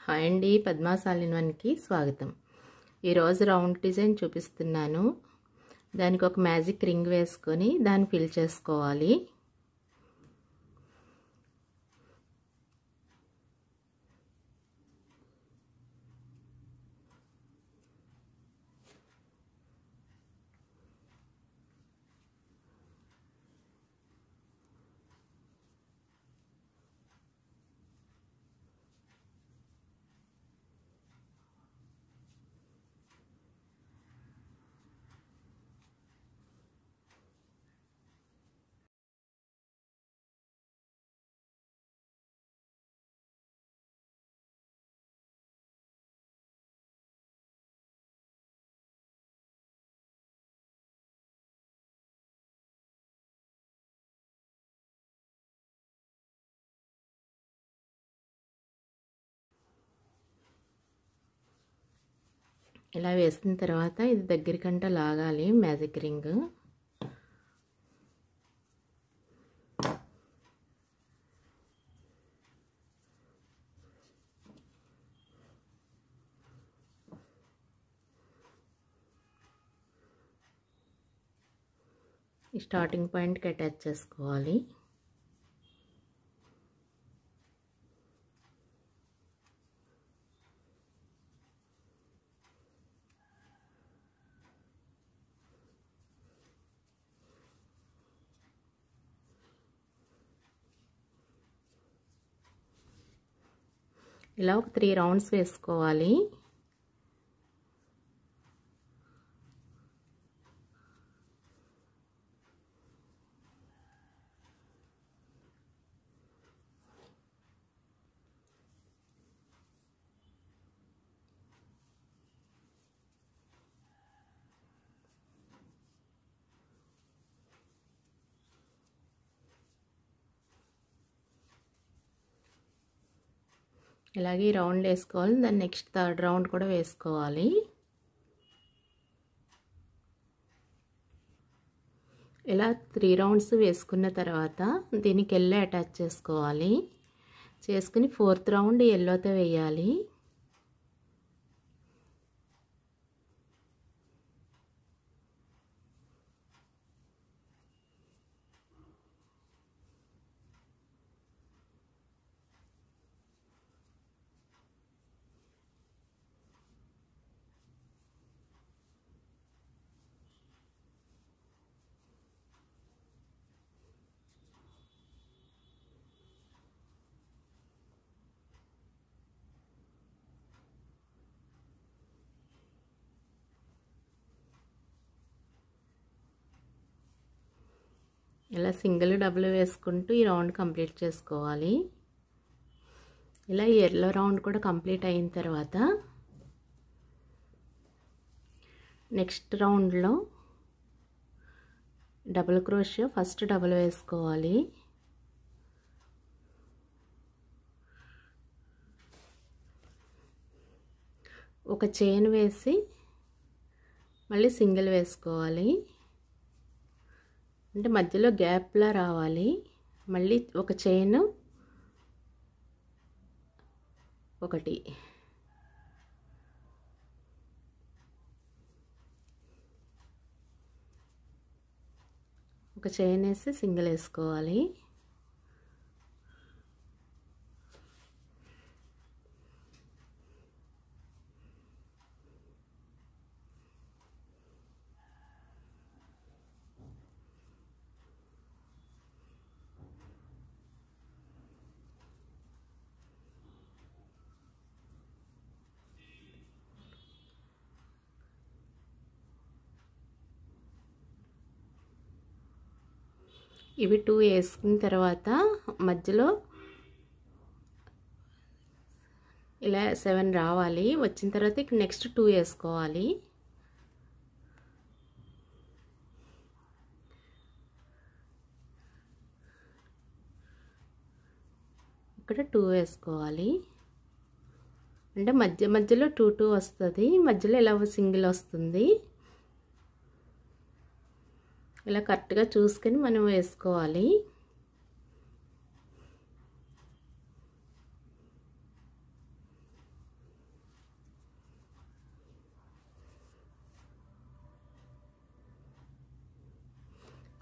Hi అండి, Padma's all in వన్కి స్వాగతం. ఈరోజు రౌండ్ డిజైన్ చూపిస్తున్నాను. దానికి ఒక మ్యాజిక్ రింగ్ వేసుకొని దాన్ని ఫిల్ చేసుకోవాలి. ఇలా వేసిన తర్వాత ఇది దగ్గరికంట లాగాలి మ్యాజిక్ రింగ్. స్టార్టింగ్ పాయింట్కి అటాచ్ చేసుకోవాలి. ఇలా ఒక 3 రౌండ్స్ వేసుకోవాలి. ఇలాగే ఈ రౌండ్ వేసుకోవాలి. దాన్ని నెక్స్ట్ 3rd రౌండ్ కూడా వేసుకోవాలి. ఇలా 3 రౌండ్స్ వేసుకున్న తర్వాత దీనికి ఎల్లో అటాచ్ చేసుకోవాలి. చేసుకుని 4th రౌండ్ ఎల్లోతో వేయాలి. ఇలా సింగిల్ డబుల్ వేసుకుంటూ ఈ రౌండ్ కంప్లీట్ చేసుకోవాలి. ఇలా ఎల్లో రౌండ్ కూడా కంప్లీట్ అయిన తర్వాత నెక్స్ట్ రౌండ్లో డబుల్ క్రోషియో ఫస్ట్ డబుల్ వేసుకోవాలి. ఒక చైన్ వేసి మళ్ళీ సింగిల్ వేసుకోవాలి. అంటే మధ్యలో గ్యాప్లా రావాలి. మళ్ళీ ఒక చైన్ ఒకటి, ఒక చైన్ వేసి సింగిల్ వేసుకోవాలి. ఇవి 2 వేసుకున్న తర్వాత మధ్యలో ఇలా 7 రావాలి. వచ్చిన తర్వాత ఇక్కడ నెక్స్ట్ 2 వేసుకోవాలి. ఇక్కడ 2 వేసుకోవాలి. అంటే మధ్యలో 2 2 వస్తుంది. మధ్యలో ఇలా సింగిల్ వస్తుంది. ఇలా కరెక్ట్గా చూసుకొని మనం వేసుకోవాలి.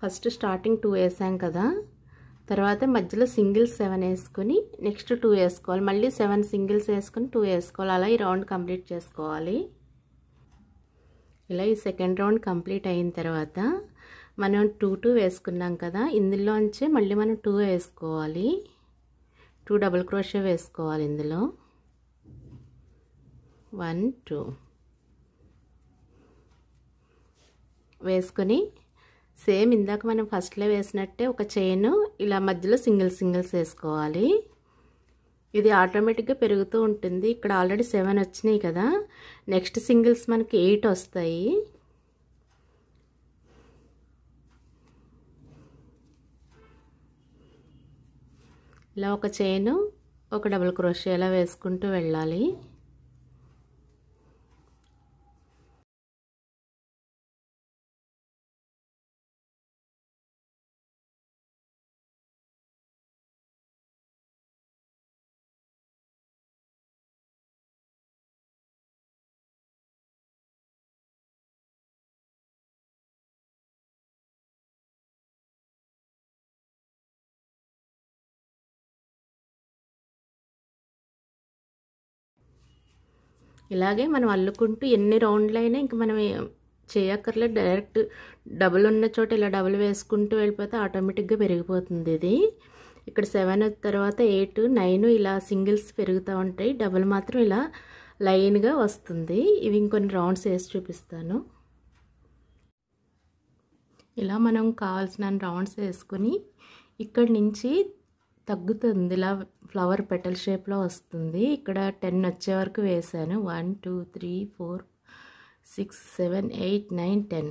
ఫస్ట్ స్టార్టింగ్ 2 వేసాం కదా, తర్వాత మధ్యలో సింగిల్స్ 7 వేసుకొని నెక్స్ట్ 2 వేసుకోవాలి, మళ్ళీ 7 సింగిల్స్ వేసుకొని 2 వేసుకోవాలి. అలా ఈ రౌండ్ కంప్లీట్ చేసుకోవాలి. ఇలా ఈ సెకండ్ రౌండ్ కంప్లీట్ అయిన తర్వాత మనం 2 వేసుకున్నాం కదా, ఇందులోంచి మళ్ళీ మనం 2 వేసుకోవాలి. 2 డబుల్ క్రోషే వేసుకోవాలి. ఇందులో 1 2 వేసుకొని సేమ్ ఇందాక మనం ఫస్ట్లో వేసినట్టే ఒక చైన్ ఇలా మధ్యలో సింగిల్స్ వేసుకోవాలి. ఇది ఆటోమేటిక్గా పెరుగుతూ ఉంటుంది. ఇక్కడ ఆల్రెడీ 7 వచ్చినాయి కదా, నెక్స్ట్ సింగిల్స్ మనకి 8 వస్తాయి. ఇలా ఒక చైన్ ఒక డబుల్ క్రోషే ఇలా వేసుకుంటూ వెళ్ళాలి. ఇలాగే మనం అల్లుకుంటూ ఎన్ని రౌండ్లు అయినా ఇంక మనం చేయక్కర్లేదు, డైరెక్ట్ డబుల్ ఉన్న చోట ఇలా డబుల్ వేసుకుంటూ వెళ్ళిపోతే ఆటోమేటిక్గా పెరిగిపోతుంది. ఇది ఇక్కడ 7 తర్వాత 8 9 ఇలా సింగిల్స్ పెరుగుతూ ఉంటాయి, డబుల్ మాత్రం ఇలా లైన్గా వస్తుంది. ఇవి ఇంకొన్ని రౌండ్స్ వేసి చూపిస్తాను. ఇలా మనం కావాల్సిన రౌండ్స్ వేసుకొని ఇక్కడి నుంచి తగ్గుతుంది, ఇలా ఫ్లవర్ పెటల్ షేప్లో వస్తుంది. ఇక్కడ 10 వచ్చే వరకు వేసాను. 1 2 3 4 6 7 8 9 10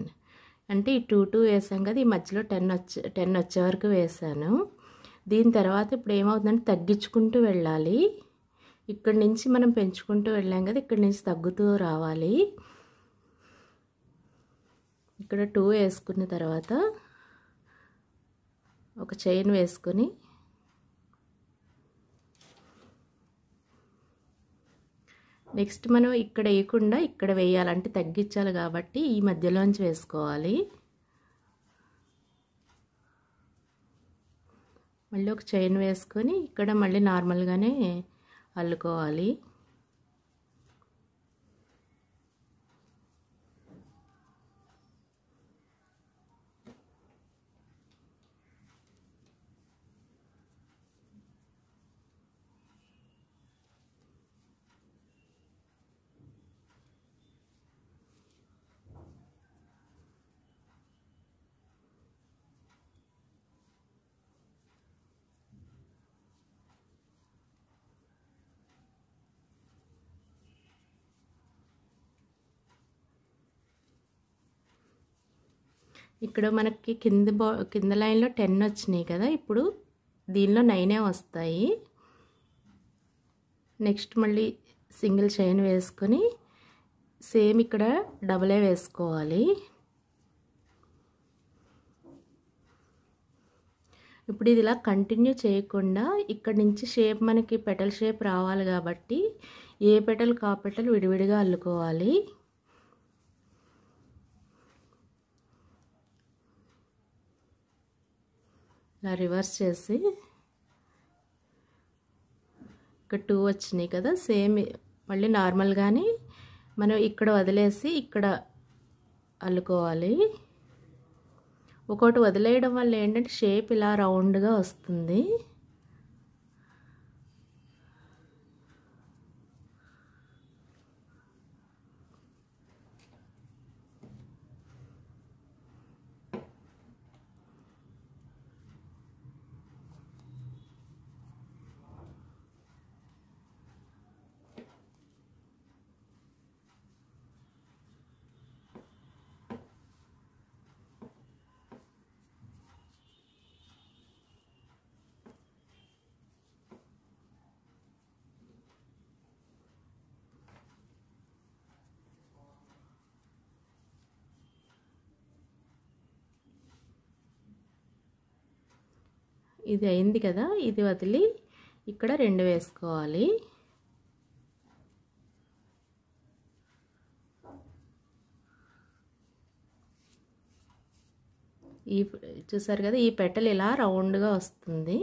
అంటే ఈ 2 వేసాం కదా, ఈ మధ్యలో 10 వచ్చే వరకు వేసాను. దీని తర్వాత ఇప్పుడు ఏమవుతుందంటే తగ్గించుకుంటూ వెళ్ళాలి. ఇక్కడి నుంచి మనం పెంచుకుంటూ వెళ్ళాం కదా, ఇక్కడి నుంచి తగ్గుతూ రావాలి. ఇక్కడ 2 వేసుకున్న తర్వాత ఒక చైన్ వేసుకొని నెక్స్ట్ మనం ఇక్కడ వేయకుండా ఇక్కడ వేయాలంటే తగ్గించాలి కాబట్టి ఈ మధ్యలోంచి వేసుకోవాలి. మళ్ళీ ఒక చైన్ వేసుకొని ఇక్కడ మళ్ళీ నార్మల్గానే అల్లుకోవాలి. ఇక్కడ మనకి కింద లైన్లో 10 వచ్చినాయి కదా, ఇప్పుడు దీనిలో 9 వస్తాయి. నెక్స్ట్ మళ్ళీ సింగిల్ చైన్ వేసుకొని సేమ్ ఇక్కడ డబులే వేసుకోవాలి. ఇప్పుడు ఇది ఇలా కంటిన్యూ చేయకుండా ఇక్కడ నుంచి షేప్ మనకి పెటల్ షేప్ రావాలి కాబట్టి ఏ పెటల్ కా పెటల్ విడివిడిగా అల్లుకోవాలి. ఇలా రివర్స్ చేసి ఇక్కడ 2 వచ్చినాయి కదా, సేమ్ మళ్ళీ నార్మల్గానే మనం ఇక్కడ వదిలేసి ఇక్కడ అల్లుకోవాలి. ఒకటి వదిలేయడం వల్ల ఏంటంటే షేప్ ఇలా రౌండ్గా వస్తుంది. ఇది అయింది కదా, ఇది వదిలి ఇక్కడ 2 వేసుకోవాలి. ఈ చూసారు కదా, ఈ పెటల్ ఇలా రౌండ్గా వస్తుంది.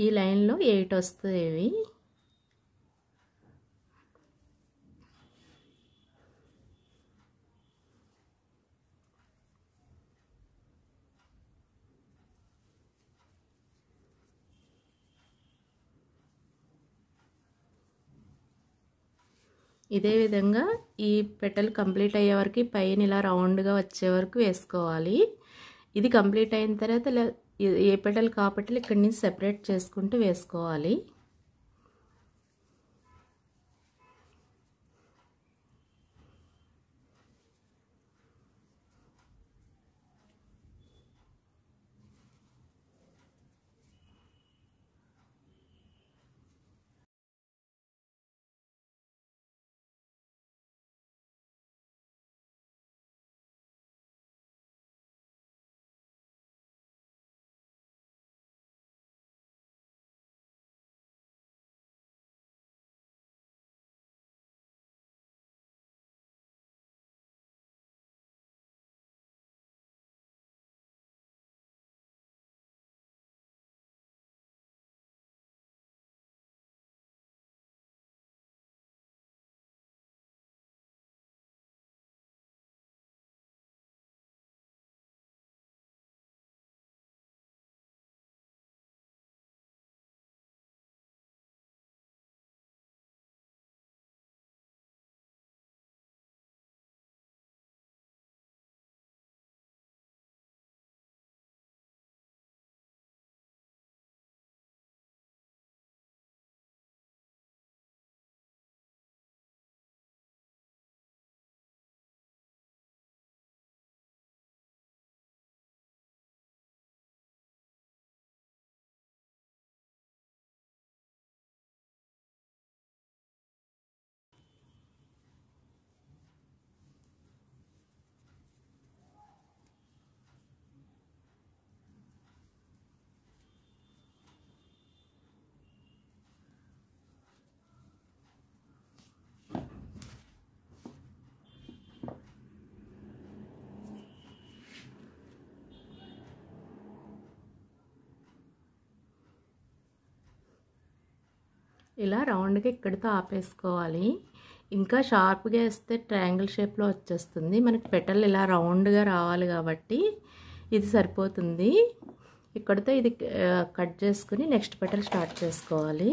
ఈ లైన్లో 8 వస్తాయి ఇవి. ఇదే విధంగా ఈ పెటల్ కంప్లీట్ అయ్యే వరకు పైన ఇలా రౌండ్గా వచ్చే వరకు వేసుకోవాలి. ఇది కంప్లీట్ అయిన తర్వాత ఇలా ఏ పెటల్ కా పెటల్ ఇక్కడి నుంచి సెపరేట్ చేసుకుంటూ వేసుకోవాలి. ఇలా రౌండ్గా ఇక్కడితో ఆపేసుకోవాలి. ఇంకా షార్ప్గా వేస్తే ట్రయాంగిల్ షేప్లో వచ్చేస్తుంది. మనకి పెటల్ ఇలా రౌండ్గా రావాలి కాబట్టి ఇది సరిపోతుంది. ఇక్కడితో ఇది కట్ చేసుకుని నెక్స్ట్ పెటల్ స్టార్ట్ చేసుకోవాలి.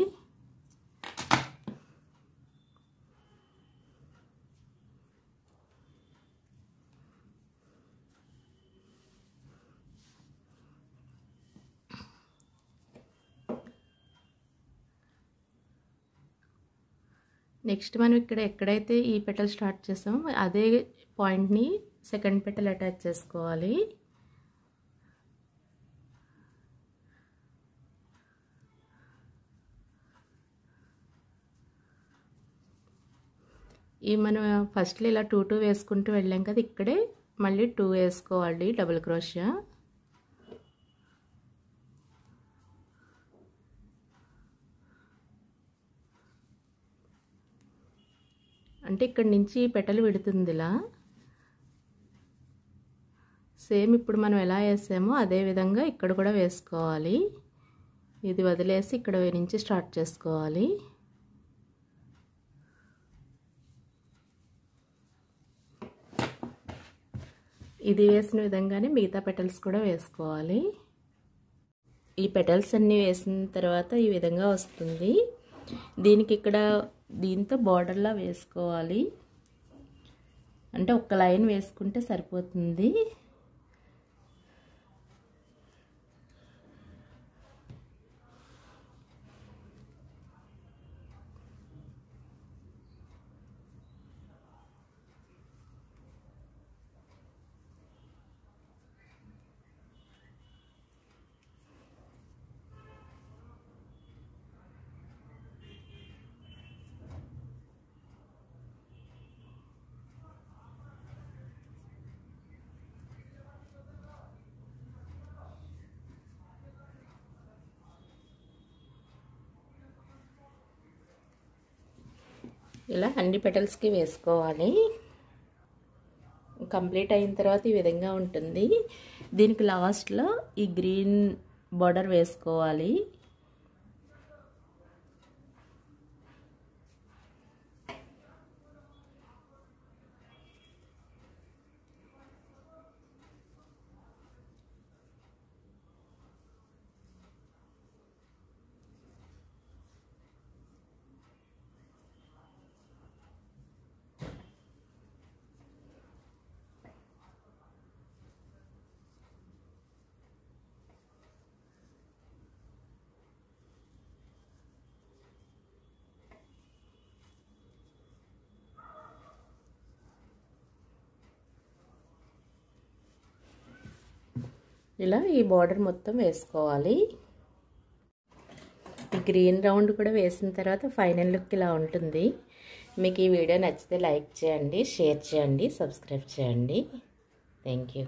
నెక్స్ట్ మనం ఇక్కడ ఎక్కడైతే ఈ పెటల్ స్టార్ట్ చేసామో అదే పాయింట్ని సెకండ్ పెటల్ అటాచ్ చేసుకోవాలి. ఈ మనం ఫస్ట్లో ఇలా 2 2 వేసుకుంటూ వెళ్ళాం కదా, ఇక్కడే మళ్ళీ 2 వేసుకోవాలి డబుల్ క్రోషియా. అంటే ఇక్కడ నుంచి పెటల్ విడుతుంది ఇలా. సేమ్ ఇప్పుడు మనం ఎలా వేసామో అదే విధంగా ఇక్కడ కూడా వేసుకోవాలి. ఇది వదిలేసి ఇక్కడ నుంచి స్టార్ట్ చేసుకోవాలి. ఇది వేసిన విధంగానే మిగతా పెటల్స్ కూడా వేసుకోవాలి. ఈ పెటల్స్ అన్నీ వేసిన తర్వాత ఈ విధంగా వస్తుంది. దీనికి ఇక్కడ దీంతో బార్డర్లా వేసుకోవాలి. అంటే ఒక్క లైన్ వేసుకుంటే సరిపోతుంది. ఇలా అన్ని పెటల్స్కి వేసుకోవాలి. కంప్లీట్ అయిన తర్వాత ఈ విధంగా ఉంటుంది. దీనికి లాస్ట్లో ఈ గ్రీన్ బార్డర్ వేసుకోవాలి. ఇలా ఈ బార్డర్ మొత్తం వేసుకోవాలి. ఈ గ్రీన్ రౌండ్ కూడా వేసిన తర్వాత ఫైనల్ లుక్ ఇలా ఉంటుంది. మీకు ఈ వీడియో నచ్చితే లైక్ చేయండి, షేర్ చేయండి, సబ్స్క్రైబ్ చేయండి. Thank you.